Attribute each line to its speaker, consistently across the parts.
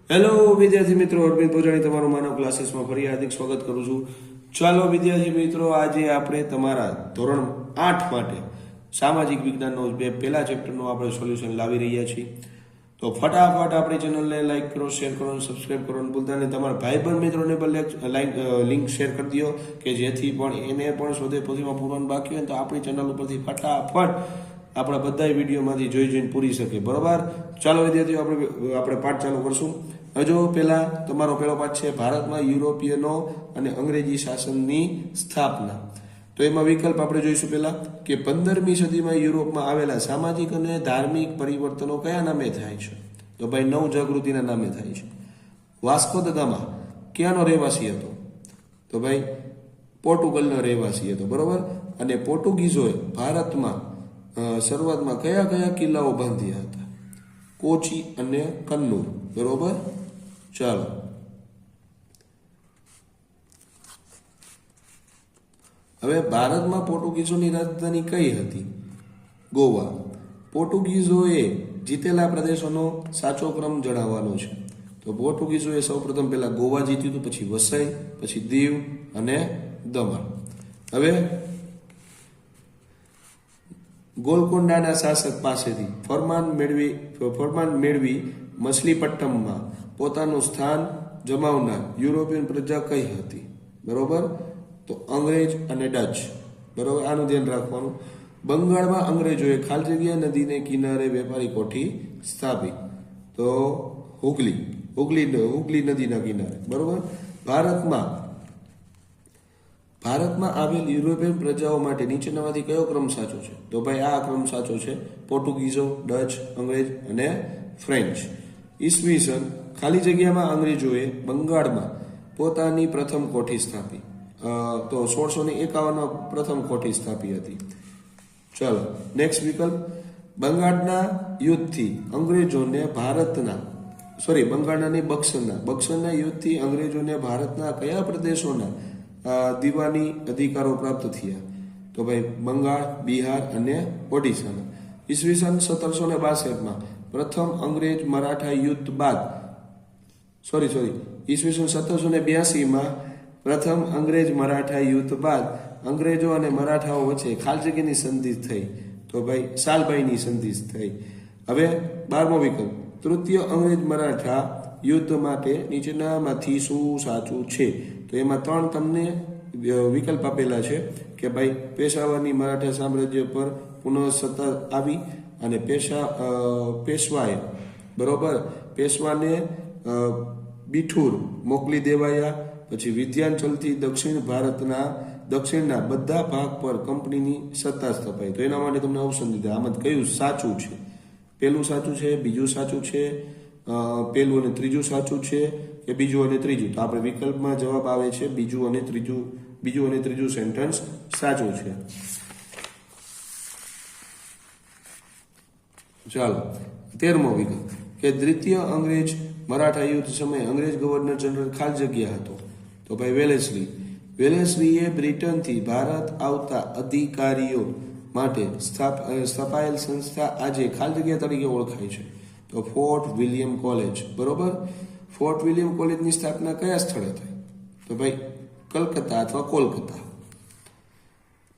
Speaker 1: Hello વિદ્યાર્થી મિત્રો, અરવિંદ પોજાણી તમારું માનવ ક્લાસીસમાં ફરી હાર્દિક સ્વાગત કરું છું. ચાલો વિદ્યાર્થી મિત્રો, આજે આપણે તમારા ધોરણ 8 માટે સામાજિક વિજ્ઞાનનો પહેલા ચેપ્ટરનું આપણે સોલ્યુશન લાવી રહ્યા છીએ. તો ફટાફટ આપણી ચેનલને લાઈક કરો, શેર કરો અને સબસ્ક્રાઇબ કરવાનું ભૂલતા નહીં. તમારા ભાઈબંધ મિત્રોને પણ લિંક શેર કરી દો કે જેથી પણ એને પણ શોધે પોથીમાં પૂરવાનું બાકી હોય તો આપણી ચેનલ ઉપરથી ફટાફટ આપણા બધા વિડીયોમાંથી જોઈને પૂરી શકે. બરોબર, ચાલો વિદ્યાર્થીઓ, આપણે પાઠ ચાલુ કરશું. હજુ પહેલા તમારો પહેલો પાઠ છે ભારતમાં યુરોપિયનો અને અંગ્રેજી શાસનની સ્થાપના. તો એમાં વિકલ્પ આપણે જોઈશું પહેલા કે 15મી સદીમાં યુરોપમાં આવેલા સામાજિક અને ધાર્મિક પરિવર્તનો કયા નામે થાય છે? તો ભાઈ નવ જાગૃતિના નામે થાય છે. વાસ્કો દ ગામા ક્યાંનો રહેવાસી હતો? તો ભાઈ પોર્ટુગલનો રહેવાસી હતો. બરોબર, અને પોર્ટુગીઝોએ ભારતમાં શરૂઆતમાં કયા કયા કિલ્લાઓ બાંધ્યા હતા? કોચી અને કન્નૂર. બરોબર, ચાલો હવે ભારતમાં પોર્ટુગીઝોની રાજધાની કઈ હતી? ગોવા. પોર્ટુગીઝોએ જીતેલા પ્રદેશોનો સાચો ક્રમ જણાવવાનો છે. તો પોર્ટુગીઝોએ સૌપ્રથમ પહેલા ગોવા જીત્યું હતું, પછી વસઈ, પછી દીવ અને દમણ. હવે ગોલકોંડાના શાસક પાસેથી ફરમાન મેળવી મછલીપટ્ટમમાં પોતાનું સ્થાન જમાવનાર યુરોપિયન પ્રજા કઈ હતી? બરોબર, તો અંગ્રેજ અને ડચ. બરોબર, આનું ધ્યાન રાખવાનું. બંગાળમાં અંગ્રેજોએ ખાલી નદીને કિનારે વેપારી કોઠી સ્થાપી. તો હુગલી નદીના કિનારે. બરોબર, ભારતમાં આવેલ યુરોપિયન પ્રજાઓ માટે નીચેનામાંથી કયો ક્રમ સાચો છે? તો ભાઈ આ ક્રમ સાચો છે. પોર્ટુગીઝો, ડચ, અંગ્રેજ અને ફ્રેન્ચ. ઈસવીસન ખાલી જગ્યામાં અંગ્રેજોએ બંગાળમાં પોતાની પ્રથમ કોઠી સ્થાપી. તો 1651માં પ્રથમ કોઠી સ્થાપી હતી. ચાલો નેક્સ્ટ વિકલ્પ, બંગાળના યુદ્ધથી અંગ્રેજોને બક્સરના યુદ્ધથી અંગ્રેજોને ભારતના કયા પ્રદેશોના દીવાની અધિકારો પ્રાપ્ત થયા? તો ભાઈ બંગાળ, બિહાર અને ઓડિશાના. ઈસવીસન 1762માં પ્રથમ અંગ્રેજ મરાઠા યુદ્ધ બાદ ઈસવીસન 1782માં પ્રથમ અંગ્રેજ મરાઠા યુદ્ધ બાદ અંગ્રેજો અને મરાઠાઓ વચ્ચે ખાલજગીની સંધિ થઈ. તો ભાઈ સાલભાઈની સંધિ થઈ. હવે 12મો વિકલ્પ, તૃતીય અંગ્રેજ મરાઠા યુદ્ધ માટે નીચેનામાંથી શું સાચું છે? તો એમાં 3 તમને વિકલ્પ આપેલા છે કે ભાઈ પેશાવરની મરાઠા સામ્રાજ્ય પર પુનઃ સત્તા આવી અને પેશવાએ પેશવાને બિઠુર મોકલી દેવાયા. પછી વિધ્યાંચલથી દક્ષિણના બધા ભાગ પર કંપનીની સત્તા સ્થપાઈ. તો એના માટે તમને ઓપ્શન દીધા. આમાં કયું સાચું છે? પહેલું સાચું છે, બીજું સાચું છે, પહેલું અને ત્રીજું સાચું છે કે બીજું અને ત્રીજું? તો આપણે વિકલ્પમાં જવાબ આવે છે બીજું અને ત્રીજું સેન્ટેન્સ સાચું છે. ચાલો 13મો વિકલ્પ કે દ્વિતીય અંગ્રેજ મરાઠા યુદ્ધ સમયે અંગ્રેજ ગવર્નર જનરલ ખાલી જગ્યા હતો. તો ભાઈ વેલેસ્લીએ બ્રિટનથી ભારત આવતા અધિકારીઓ માટે સ્થપાયેલ સંસ્થા આજે ખાલી જગ્યા તરીકે ઓળખાય છે. તો ફોર્ટ વિલિયમ કોલેજ. બરોબર, ફોર્ટ વિલિયમ કોલેજની સ્થાપના કયા સ્થળે થઈ? તો ભાઈ કલકત્તા અથવા કોલકાતા.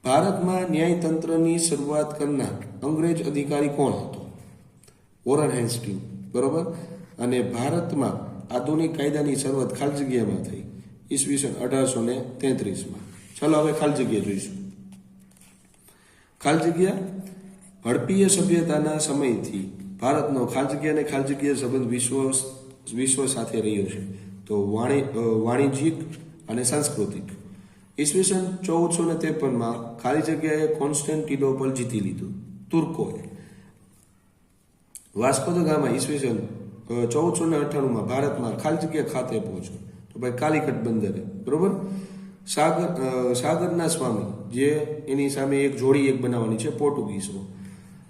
Speaker 1: ભારતમાં ન્યાયતંત્રની શરૂઆત કરનાર અંગ્રેજ અધિકારી કોણ હતો? Warren Hastings. બરોબર, અને ભારતમાં આધુનિક કાયદાની શરૂઆત ખાલી જગ્યામાં થઈ ઈસવીસન 1833માં. ચાલો હવે ખાલી જગ્યા જોઈશું. ખાલી જગ્યા હડપીય સભ્યતાના સમયથી ભારતનો ખાલી જગ્યા સંબંધ વિશ્વ સાથે રહ્યો છે. તો વાણિજ્યિક અને સાંસ્કૃતિક. ઈસવીસન 1453માં ખાલી જગ્યાએ કોન્સ્ટેન્ટિનોપલ જીતી લીધું તુર્કોએ. વાસ્કો દ ગામા ઈસવીસન 1498માં ભારતમાં ખાલી જગ્યા ખાતે પહોંચ્યો. તો ભાઈ કાલિકટ બંદરે. બરોબર, સાગરના સ્વામી, જે એની સામે એક જોડી બનાવવાની છે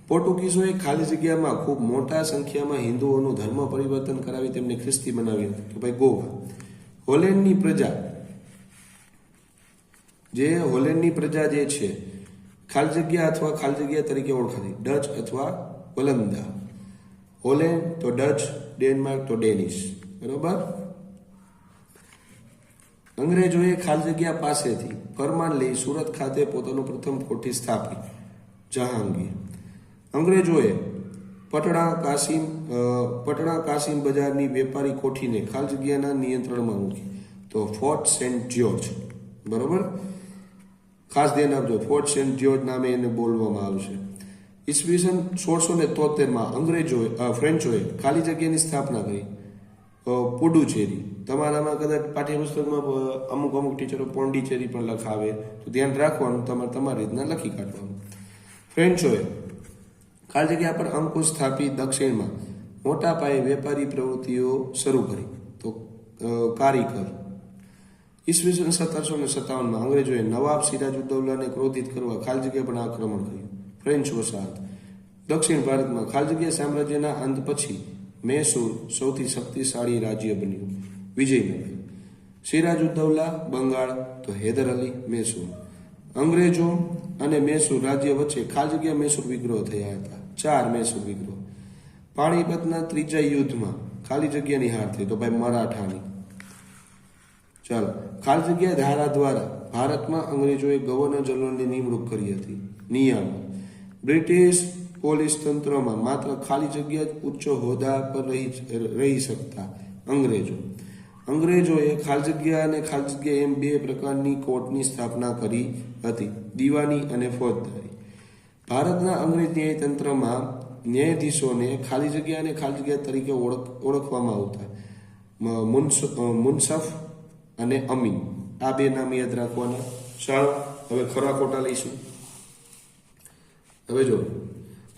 Speaker 1: પોર્ટુગીઝોએ ખાલી જગ્યામાં ખૂબ મોટા સંખ્યામાં હિન્દુઓનું ધર્મ પરિવર્તન કરાવી તેમને ખ્રિસ્તી બનાવ્યું. તો ભાઈ ગોવા. હોલેન્ડની પ્રજા જે છે ખાલી જગ્યા તરીકે ઓળખાતી ડચ અથવા વલંદા. હોલેન્ડ તો ડચ, ડેનમાર્ક તો ડેનિશ. બરોબર. અંગ્રેજોએ ખાલી જગ્યા પાસેથી ફરમાન લઈ સુરત ખાતે પોતાનું પ્રથમ કોઠી સ્થાપી. જહાંગીર. અંગ્રેજોએ પટણા કાસિમ બજારની વેપારી કોઠીને ખાલી જગ્યાના નિયંત્રણમાં મૂકી. તો ફોર્ટ સેન્ટ જ્યોર્જ, બરોબર, ખાસ ધ્યાન આપજો, ફોર્ટ સેન્ટ જ્યોર્જ નામે એને બોલવામાં આવશે. ઈસવીસન 1673માં ફ્રેન્ચોએ ખાલી જગ્યાની સ્થાપના કરી. પુડુચેરી, તમારામાં કદાચ પાઠ્યપુસ્તકમાં અમુક ટીચરો પોંડિચેરી પણ લખાવે, તો ધ્યાન રાખવાનું, તમારી રીતના લખી કાઢવાનું. ફ્રેન્ચોએ ખાલી જગ્યા પર અંકુશ સ્થાપી દક્ષિણમાં મોટા પાયે વેપારી પ્રવૃત્તિઓ શરૂ કરી. તો કારીકર. ઈસવીસન 1757માં અંગ્રેજોએ નવાબ સિરાજુદ્દૌલાને ક્રોધિત કરવા ખાલી જગ્યા પર આક્રમણ કર્યું. ફ્રેન્ચ વસાહત. દક્ષિણ ભારતમાં ખાલી જગ્યા સામ્રાજ્યના અંત પછી મૈસૂર સૌથી શક્તિશાળી રાજ્ય બન્યું. વિજયનગર. સિરાજુદ્દૌલા બંગાળ, તો હૈદર અલી મૈસૂર. અંગ્રેજો અને મૈસૂર રાજ્ય વચ્ચે ખાલી જગ્યા મૈસૂર વિગ્રહ થયા હતા. 4 મૈસૂર વિગ્રહ. પાણીપતના ત્રીજા યુદ્ધમાં ખાલી જગ્યાની હાર થઈ, તો ભાઈ મરાઠાની. ચાલો, ખાલી જગ્યા ધારા દ્વારા ભારતમાં અંગ્રેજોએ ગવર્નર જનરલની નિમણૂક કરી હતી. નિયમો. બ્રિટિશ પોલીસ તંત્રમાં માત્ર ખાલી જગ્યા જ ઉચ્ચ હોદ્દા પર રહી શકતા અંગ્રેજોએ ખાલી જગ્યા અને ખાલી જગ્યા એમ 2 પ્રકારની કોર્ટની સ્થાપના કરી હતી, દીવાની અને ફોજદારી. ભારતના અંગ્રેજ ન્યાયતંત્રમાં ન્યાયાધીશોને ખાલી જગ્યા અને ખાલી જગ્યા તરીકે ઓળખવામાં આવતા. મુનસફ અને અમીન, આ 2 નામ યાદ રાખવાના. ચાલો હવે ખરા ખોટા લઈશું. હવે જો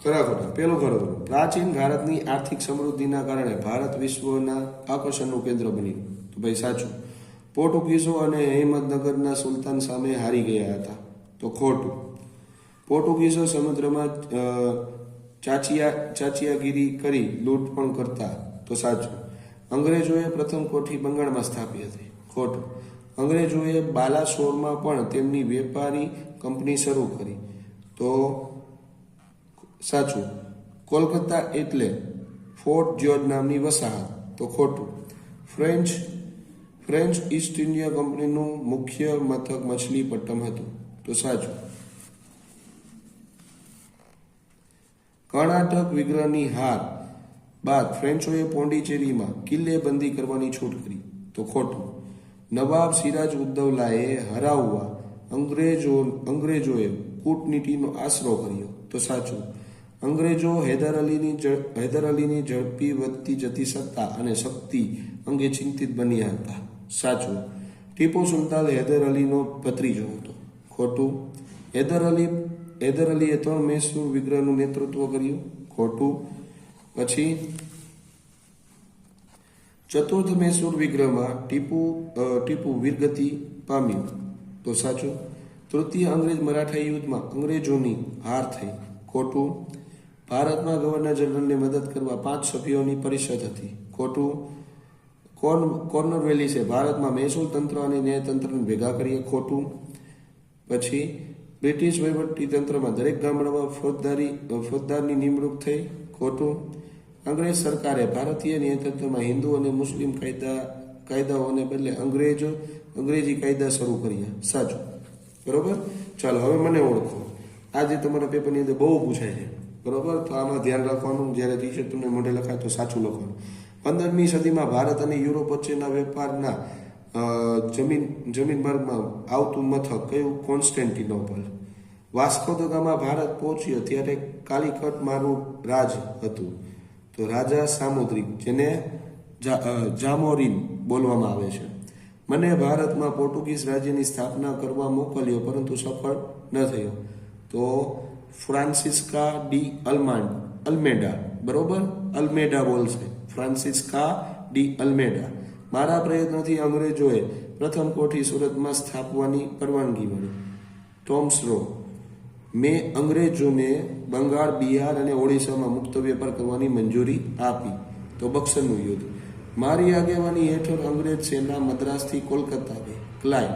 Speaker 1: ખરા ખોટા. પેલું ખરું ખોટું. પ્રાચીન ભારતની આર્થિક સમૃદ્ધિના કારણે ભારત વિશ્વના આકર્ષણનું કેન્દ્ર બન્યું. તો ભાઈ સાચું. પોર્ટુગીઝો અને અહેમદનગરના સુલતાન સામે હારી ગયા હતા. તો ખોટું. પોર્ટુગીઝો સમુદ્રમાં ચાચિયાગીરી કરી લૂંટ પણ કરતા. તો સાચું. અંગ્રેજોએ પ્રથમ કોઠી બંગાળમાં સ્થાપી હતી. ખોટું. અંગ્રેજોએ બાલાસોરમાં પણ તેમની વેપારી કંપની શરૂ કરી. તો સાચું. કોલકાતા એટલે ફોર્ટ જ્યોર્જ નામની વસાહત. તો ખોટું. ફ્રેન્ચ ઈસ્ટ ઇન્ડિયા કંપનીનું મુખ્ય મથક મછલીપટ્ટમ હતું. તો સાચું. કર્ણાટક વિગ્રહની હાર બાદ ફ્રેન્ચોએ પોંડિચેરીમાં કિલ્લેબંધી કરવાની છૂટ કરી. તો ખોટું. નવાબ સિરાજ ઉદ્દૌલાએ હરાવવા અંગ્રેજોએ કૂટનીતિનો આશરો કર્યો. તો સાચું. અંગ્રેજો હૈદર અલીની ઝડપી વધતી જતી સત્તા અને શક્તિ અંગે ચિંતિત બન્યા હતા. સાચું. ટીપુ સુલતાન હૈદર અલીનો ભત્રીજો હતો. ખોટું. હૈદર અલીએ 3 મૈસૂર વિગ્રહનું નેતૃત્વ કર્યું. ખોટું. પછી ચતુર્થ મૈસૂર વિગ્રહમાં ટીપુ વીરગતિ પામ્યું. તો સાચું. તૃતીય અંગ્રેજ મરાઠા યુદ્ધમાં અંગ્રેજોની હાર થઈ. ખોટું. ભારતમાં ગવર્નર જનરલને મદદ કરવા 5 સભ્યોની પરિષદ હતી. ખોટું. કોર્નવેલિસે ભારતમાં મહેસૂલ તંત્ર અને ન્યાયતંત્રને ભેગા કરીએ. ખોટું. પછી બ્રિટિશ વહીવટી તંત્રમાં દરેક ગામડામાં ફોજદારની નિમણૂક થઈ. ખોટું. અંગ્રેજ સરકારે ભારતીય ન્યાયતંત્રમાં હિન્દુ અને મુસ્લિમ કાયદાઓને બદલે અંગ્રેજી કાયદા શરૂ કર્યા. સાચું. બરોબર. ચાલો હવે મને ઓળખો. આ જે તમારા પેપરની અંદર બહુ પૂછાય છે, બરોબર, તો આમાં ધ્યાન રાખવાનું. જ્યારે ટીચર તમને મોઢે લખાય તો સાચું લખવાનું. 15મી સદીમાં ભારત અને યુરોપ વચ્ચેના વેપારના જમીન માર્ગમાં આવતું મથક કયું? Constantinople. Vasco da gamma Bharat પહોંચ્યો ત્યારે કાલિકટ મારું રાજ હતું. તો રાજા સામુદ્રિક, જેને જામોરીન બોલવામાં આવે છે. મને ભારતમાં પોર્ટુગીઝ રાજ્યની સ્થાપના કરવા મોકલ્યો, પરંતુ સફળ ન થયો. તો ફ્રાન્સિસ્કા ડી અલ્મેડા, બરોબર, અલ્મેડા બોલશે, ફ્રાન્સિસ્કા ડી અલ્મેડા. મારા પ્રયત્નથી અંગ્રેજોએ પ્રથમ કોઠી સુરતમાં સ્થાપવાની પરવાનગી મળી. Thomas Roe. મેં અંગ્રેજોને બંગાળ, બિહાર અને ઓડિશામાં મુક્ત વેપાર કરવાની મંજૂરી આપી. તો બક્સરનું યુદ્ધ. મારી આગેવાની હેઠળ અંગ્રેજ સેના મદ્રાસથી કોલકાતા ગઈ. ક્લાઇવ.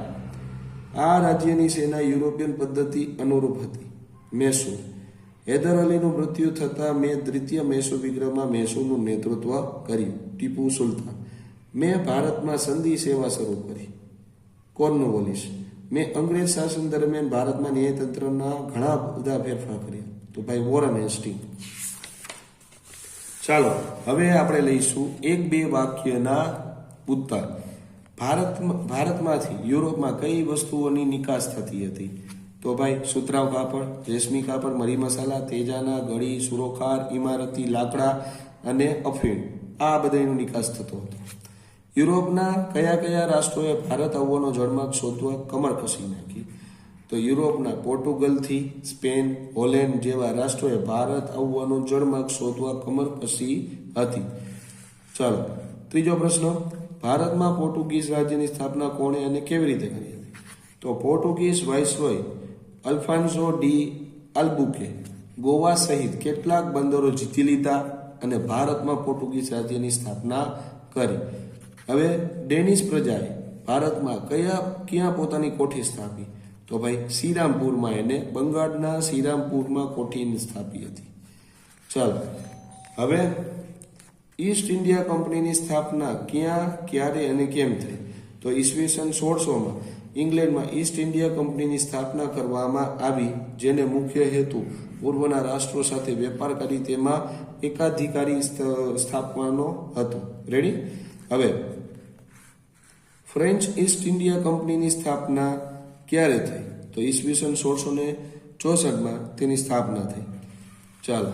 Speaker 1: આ રાજ્યની સેના યુરોપિયન પદ્ધતિ અનુરૂપ હતી. મૈસૂર. હૈદર અલીનું મૃત્યુ થતાં મેં દ્વિતીય મૈસૂર વિગ્રહમાં મૈસૂરનું નેતૃત્વ કર્યું. ટીપુ સુલતાન. મેં ભારતમાં સંધિ સેવા શરૂ કરી. કોર્નવોલિસ. મેં અંગ્રેજ શાસન દરમિયાન ભારતમાં ન્યાયતંત્રના ઘણા બધા ફેરફાર કર્યા. તો ભાઈ વોરન હેસ્ટિંગ. ચાલો હવે આપણે લઈશું 1-2 વાક્યના ઉત્તર. ભારતમાંથી યુરોપમાં કઈ વસ્તુઓની નિકાસ થતી હતી? તો ભાઈ સુતરાઉ કાપડ, રેશમી કાપડ, મરી મસાલા, તેજાના, ગળી, સુરોખાર, ઇમારતી લાકડા અને અફીણ, આ બધાનો નિકાસ થતો હતો. યુરોપના કયા કયા રાષ્ટ્રોએ ભારત આવવાનો જળમાર્ગ શોધવા કમર કસી નાખી? તો યુરોપના પોર્ટુગલથી સ્પેન, હોલેન્ડ જેવા રાષ્ટ્રોએ ભારત આવવાનો જળમાર્ગ શોધવા કમર કસી હતી. ચાલો ત્રીજો પ્રશ્ન, ભારતમાં પોર્ટુગીઝ રાજ્યની સ્થાપના કોણે અને કેવી રીતે કરી હતી? તો પોર્ટુગીઝ વાઇસરોય અલ્ફાન્સો ડી અલ્બુકે ગોવા સહિત કેટલાક બંદરો જીતી લીધા અને ભારતમાં પોર્ટુગીઝ રાજ્યની સ્થાપના કરી. હવે ડેનિશ પ્રજાએ ભારતમાં ક્યાં પોતાની કોઠી સ્થાપી? તો ભાઈ શ્રીરામપુરમાં, એને બંગાળના શ્રીરામપુરમાં કોઠી સ્થાપી હતી. ચાલો હવે ઈસ્ટ ઇન્ડિયા કંપનીની સ્થાપના ક્યાં, ક્યારે અને કેમ થઈ? તો ઈસવીસન 1600માં ઇંગ્લેન્ડમાં ઈસ્ટ ઇન્ડિયા કંપનીની સ્થાપના કરવામાં આવી, જેને મુખ્ય હેતુ પૂર્વના રાષ્ટ્રો સાથે વેપાર કરી તેમાં એકાધિકારી સ્થાપવાનો હતો. રેડી? હવે ફ્રેન્ચ ઈસ્ટ ઇન્ડિયા કંપનીની સ્થાપના ક્યારે થઈ? તો ઈસવીસન 1664માં તેની સ્થાપના થઈ. ચાલો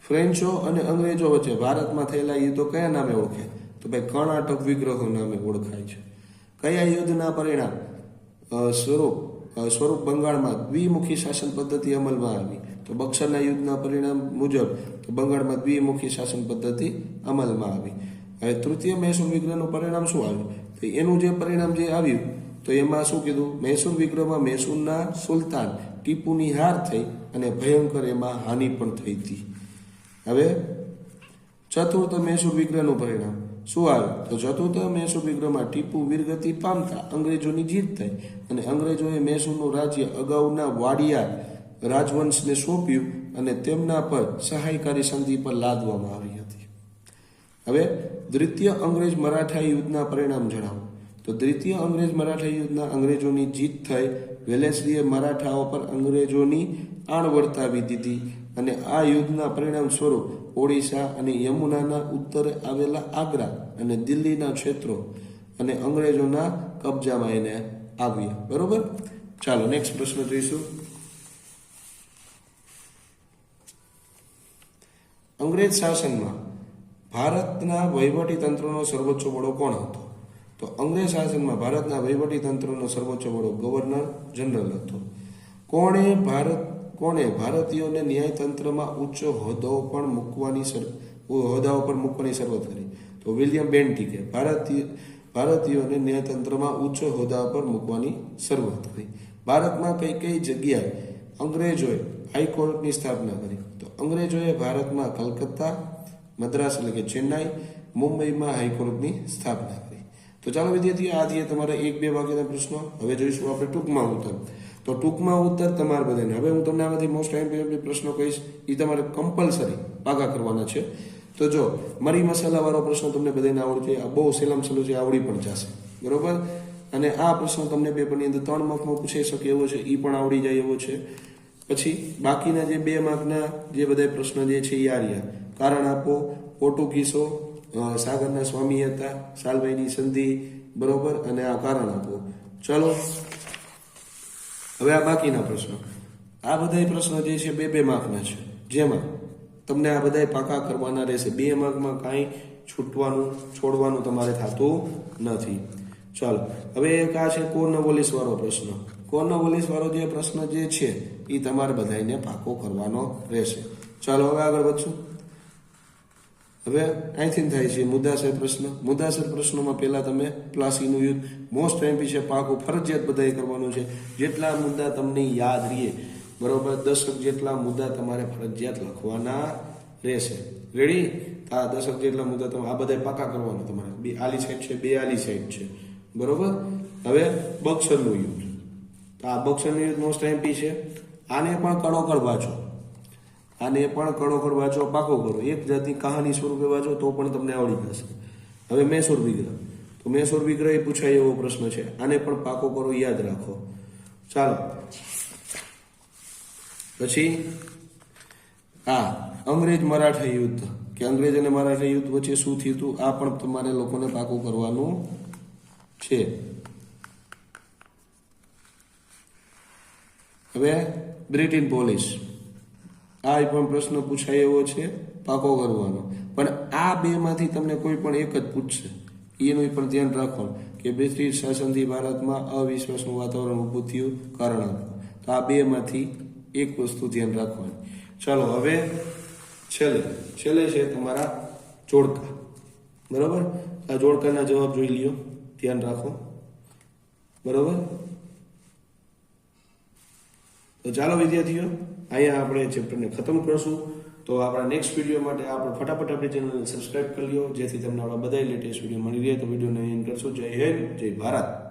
Speaker 1: ફ્રેન્ચો અને અંગ્રેજો વચ્ચે ભારતમાં થયેલા યુદ્ધો કયા નામે ઓળખાય? તો ભાઈ કર્ણાટક વિગ્રહો નામે ઓળખાય છે. કયા યુદ્ધના પરિણામ સ્વરૂપ બંગાળમાં દ્વિમુખી શાસન પદ્ધતિ અમલમાં આવી? તો બક્સરના યુદ્ધના પરિણામ મુજબ તો બંગાળમાં દ્વિમુખી શાસન પદ્ધતિ અમલમાં આવી. હવે તૃતીય મૈસૂર વિગ્રહનું પરિણામ શું આવ્યું? તો એનું જે પરિણામ જે આવ્યું તો એમાં શું કીધું? મૈસૂર વિગ્રહમાં મૈસૂરના સુલતાન ટીપુની હાર થઈ અને ભયંકર એમાં હાનિ પણ થઈ હતી. હવે ચતુર્થ મૈસૂર વિગ્રહનું પરિણામ શું આવ્યું? તો ચતુર્થ મૈસૂર વિગ્રહમાં ટીપુ વીરગતિ પામતા અંગ્રેજોની જીત થઈ અને અંગ્રેજોએ મૈસૂરનું રાજ્ય અગાઉના વાડિયા રાજવંશને સોંપ્યું અને તેમના પર સહાયકારી સંધિ પર લાદવામાં આવી હતી. હવે દ્વિતીય અંગ્રેજ મરાઠા યુદ્ધના પરિણામ જણાવો. તો દ્વિતીય અંગ્રેજ મરાઠા યુદ્ધના અંગ્રેજોની જીત થઈ. વેલેસ્લીએ મરાઠાઓ પર અંગ્રેજોની આણ વર્તાવી દીધી અને આ યુદ્ધના પરિણામ સ્વરૂપ ઓડિશા અને યમુનાના ઉત્તરે આવેલા આગ્રા અને દિલ્હીના ક્ષેત્રો અને અંગ્રેજોના કબજામાં એને આવ્યા. બરોબર? ચાલો નેક્સ્ટ પ્રશ્ન જોઈશું. અંગ્રેજ શાસનમાં ભારતના વહીવટી તંત્રનો સર્વોચ્ચ વડો કોણ હતો? તો અંગ્રેજ શાસનમાં ભારતના વહીવટી તંત્રનો સર્વોચ્ચ વડો ગવર્નર જનરલ હતો. કોણે ભારતીયોને ન્યાયતંત્રમાં ઉચ્ચ હોદ્દાઓ પર મૂકવાની શરૂઆત કરી? તો વિલિયમ બેન્ટિકે ભારતીયોને ન્યાયતંત્રમાં ઉચ્ચ હોદ્દાઓ પર મૂકવાની શરૂઆત કરી. ભારતમાં કઈ કઈ જગ્યાએ અંગ્રેજોએ હાઈકોર્ટની સ્થાપના કરી? તો અંગ્રેજોએ ભારતમાં કલકત્તા, મદ્રાસ એટલે કે ચેન્નાઈ, મુંબઈમાં હાઈકોર્ટની સ્થાપના કરી. તો ચાલો વિદ્યાર્થીઓ, આ થયા તમારા 1-2 વાગ્યાના પ્રશ્નો. હવે જોઈશું આપણે ટૂંકમાં ઉત્તર. તો ટૂંકમાં ઉત્તર તમારે બધાને, હવે હું તમને આમાંથી મોસ્ટ ટાઈમ પ્રશ્નો કહીશ, એ તમારે કમ્પલસરી પાકા કરવાના છે. તો જો મરી મસાલા વાળો પ્રશ્ન તમને બધાને આવડશે, આ બહુ સહેલામ સહેલું છે, આવડી પણ જશે. બરોબર? અને આ પ્રશ્ન તમને પેપરની અંદર 3 માર્કમાં પૂછાઈ શકે એવો છે, એ પણ આવડી જાય એવો છે. પછી બાકીના જે 2 માર્કના જે બધા પ્રશ્ન જે છે એ આ રહ્યા. કારણ આપો, પોર્ટુગીઝો સાગરના સ્વામી હતા, સાલભાઈની સંધિ, બરોબર, અને આ કારણ આપો. ચલો હવે આ બાકીના પ્રશ્નો, આ બધા પ્રશ્નો જે છે 2-2 માર્કના છે, જેમાં તમને આ બધા પાકા કરવાના રહેશે. 2 માર્કમાં કાંઈ છોડવાનું તમારે થતું નથી. ચાલો હવે એક આ છે કોર્નવોલિસ વાળો પ્રશ્ન. કોર્નવોલિસ વાળો જે પ્રશ્ન જે છે એ તમારે બધાને પાકો કરવાનો રહેશે. ચાલો હવે આગળ વધશું. હવે અહીંથી થાય છે મુદ્દાસર પ્રશ્ન. મુદ્દાસર પ્રશ્નોમાં પહેલા તમે પ્લાસીનું યુદ્ધ મોસ્ટ એમપી છે, પાકું ફરજિયાત બધાએ કરવાનું છે. જેટલા મુદ્દા તમને યાદ રહીએ, બરોબર, 10 જેટલા મુદ્દા તમારે ફરજિયાત લખવાના રહેશે. રેડી? આ 10 જેટલા મુદ્દા તમે આ બધા પાકા કરવાના તમારે. 2 આલી સાઈડ છે, 2 આલી સાઈડ છે, બરોબર. હવે બક્સરનું યુદ્ધ, તો આ બક્સરનું યુદ્ધ મોસ્ટ એમપી છે. આને પણ કડોકડ વાંચો, આને પણ કડોકડ વાંચો, પાકો કરો. એક જાતની કહાની સ્વરૂપે વાંચો તો પણ તમને આવડી જશે. હવે મેસૂર વિગ્રહ, તો મેસૂર વિગ્રહ એ પૂછાય એવો પ્રશ્ન છે. આને પણ પાકો કરો, યાદ રાખો. ચાલો પછી અંગ્રેજ મરાઠા યુદ્ધ, કે અંગ્રેજ અને મરાઠા યુદ્ધ વચ્ચે શું થયું હતું, આ પણ તમારે લોકોને પાકું કરવાનું છે. હવે બ્રિટન પોલીસ, આ પણ પ્રશ્ન પૂછાય એવો છે, પાકો કરવાનો. પણ આ બે માંથી તમને કોઈ પણ એક જ પૂછશે, એનું પણ ધ્યાન રાખવાનું કે બ્રિટિશ શાસનથી ભારતમાં અવિશ્વાસનું વાતાવરણ ઊભું થયું, કારણ આપો. તો આ બે માંથી એક વસ્તુ ધ્યાન રાખવાની. ચાલો હવે છેલ્લે છે તમારા જોડકા. બરોબર, આ જોડકાના જવાબ જોઈ લ્યો, ધ્યાન રાખો. બરોબર, તો ચાલો વિદ્યાર્થીઓ, અહીંયા આપણે ચેપ્ટરને ખતમ કરશું. તો આપણા નેક્સ્ટ વિડીયો માટે આપણે ફટાફટ આપણી ચેનલને સબસ્ક્રાઇબ કરી લ્યો, જેથી તમને આપણા બધા લેટેસ્ટ વિડીયો મળી રહે. તો વિડીયોને એન્ડ કરશો. જય હિન્દ, જય ભારત.